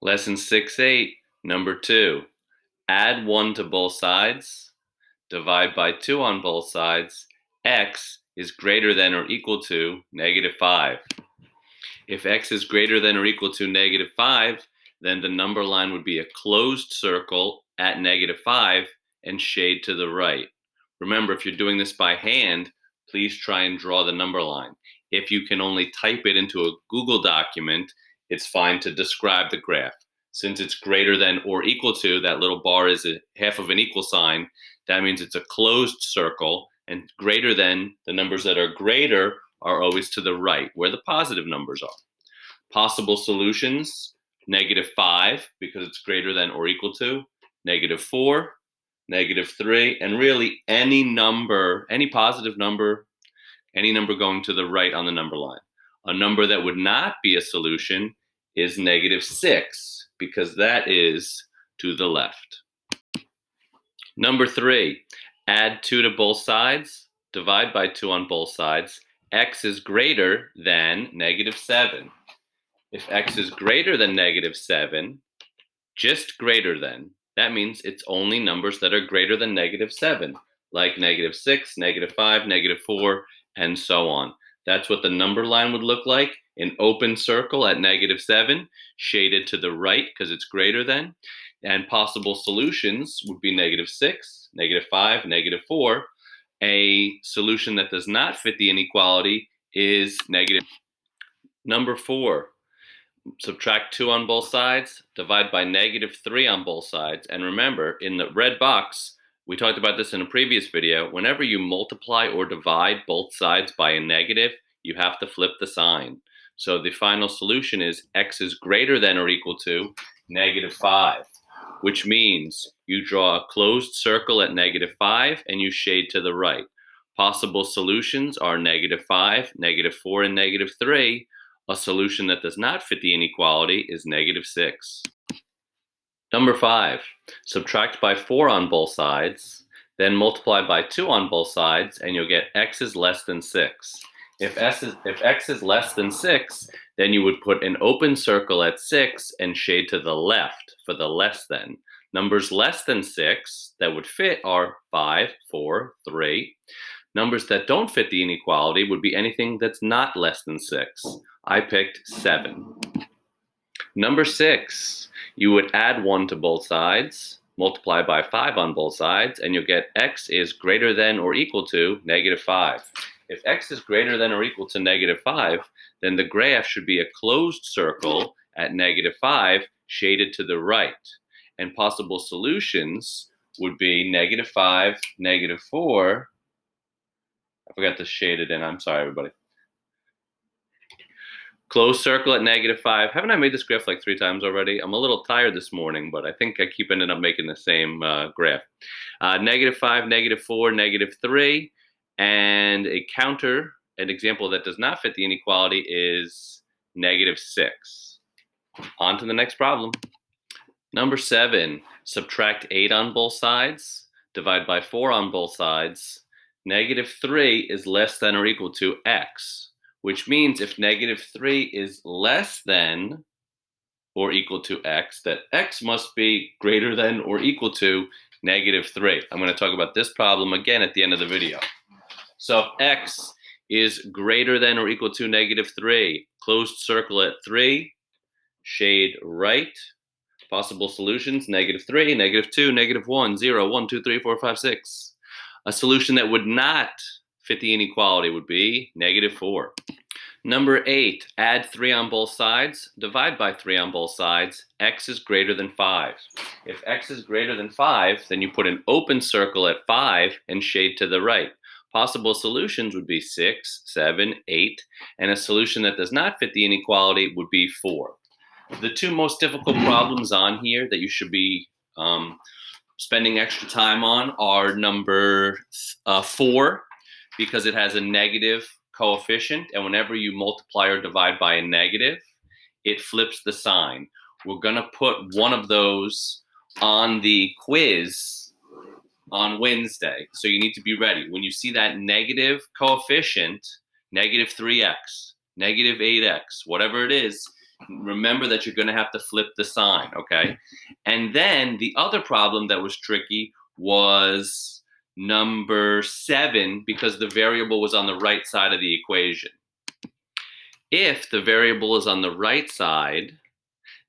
Lesson 6-8, number 2. Add 1 to both sides. Divide by 2 on both sides. X is greater than or equal to -5. If x is greater than or equal to -5, then the number line would be a closed circle at -5 and shade to the right. Remember, if you're doing this by hand, please try and draw the number line. If you can only type it into a Google document, it's fine to describe the graph. Since it's greater than or equal to, that little bar is a half of an equal sign. That means it's a closed circle, and greater than, the numbers that are greater are always to the right, where the positive numbers are. Possible solutions: -5, because it's greater than or equal to, -4, -3, and really any number, any positive number, any number going to the right on the number line. A number that would not be a solution is -6, because that is to the left. Number 3, add 2 to both sides, divide by 2 on both sides. X is greater than -7. If x is greater than -7, just greater than, that means it's only numbers that are greater than -7, like -6, -5, -4, and so on. That's what the number line would look like: an open circle at -7, shaded to the right because it's greater than. And possible solutions would be -6, -5, -4. A solution that does not fit the inequality is negative. Number 4, subtract 2 on both sides, divide by -3 on both sides. And remember, in the red box, we talked about this in a previous video, whenever you multiply or divide both sides by a negative, you have to flip the sign. So the final solution is x is greater than or equal to -5, which means you draw a closed circle at -5 and you shade to the right. Possible solutions are -5, -4, and -3. A solution that does not fit the inequality is -6. Number 5, subtract by 4 on both sides, then multiply by 2 on both sides, and you'll get x is less than 6. If x is less than 6, then you would put an open circle at 6 and shade to the left for the less than. Numbers less than 6 that would fit are 5, 4, 3. Numbers that don't fit the inequality would be anything that's not less than 6. I picked 7. Number 6, you would add 1 to both sides, multiply by 5 on both sides, and you'll get x is greater than or equal to -5. If x is greater than or equal to -5, then the graph should be a closed circle at -5, shaded to the right. And possible solutions would be -5, -4. I forgot to shade it in. I'm sorry, everybody. Closed circle at -5. Haven't I made this graph like 3 times already? I'm a little tired this morning, but I think I keep ending up making the same graph. -5, -4, -3. And a counter, an example that does not fit the inequality, is -6. On to the next problem. Number 7, subtract 8 on both sides, divide by 4 on both sides. -3 is less than or equal to x, which means if -3 is less than or equal to x, that x must be greater than or equal to -3. I'm going to talk about this problem again at the end of the video. So if x is greater than or equal to -3, closed circle at 3, shade right. Possible solutions: -3, -2, -1, 0, 1, 2, 3, 4, 5, 6. A solution that would not fit the inequality would be -4. Number 8, add 3 on both sides, divide by 3 on both sides. X is greater than 5. If x is greater than 5, then you put an open circle at 5 and shade to the right. Possible solutions would be 6, 7, 8, and a solution that does not fit the inequality would be 4. The 2 most difficult problems on here that you should be spending extra time on are number 4, because it has a negative coefficient, and whenever you multiply or divide by a negative, it flips the sign. We're going to put one of those on the quiz on Wednesday, so you need to be ready. When you see that negative coefficient, -3x, -8x, whatever it is, Remember that you're going to have to flip the sign, okay? And then the other problem that was tricky was number 7, because the variable was on the right side of the equation. If the variable is on the right side,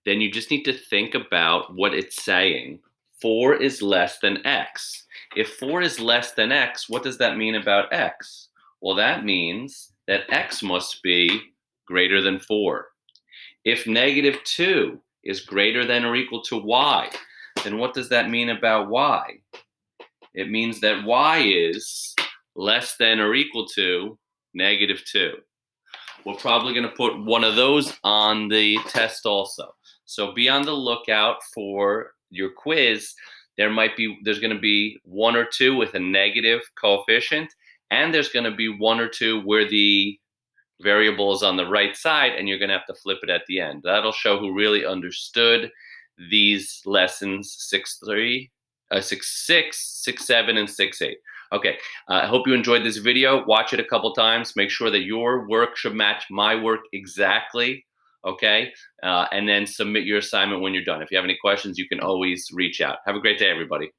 then you just need to think about what it's saying. 4 is less than x. If 4 is less than x, what does that mean about x? Well, that means that x must be greater than 4. If -2 is greater than or equal to y, then what does that mean about y? It means that y is less than or equal to -2. We're probably going to put one of those on the test also. So be on the lookout for your quiz. There's going to be 1 or 2 with a negative coefficient, and there's going to be 1 or 2 where the variable is on the right side, and you're going to have to flip it at the end. That'll show who really understood these lessons 6.3, 6.6, 6.7, and 6.8. Okay, I hope you enjoyed this video. Watch it a couple times. Make sure that your work should match my work exactly, okay? And then submit your assignment when you're done. If you have any questions, you can always reach out. Have a great day, everybody.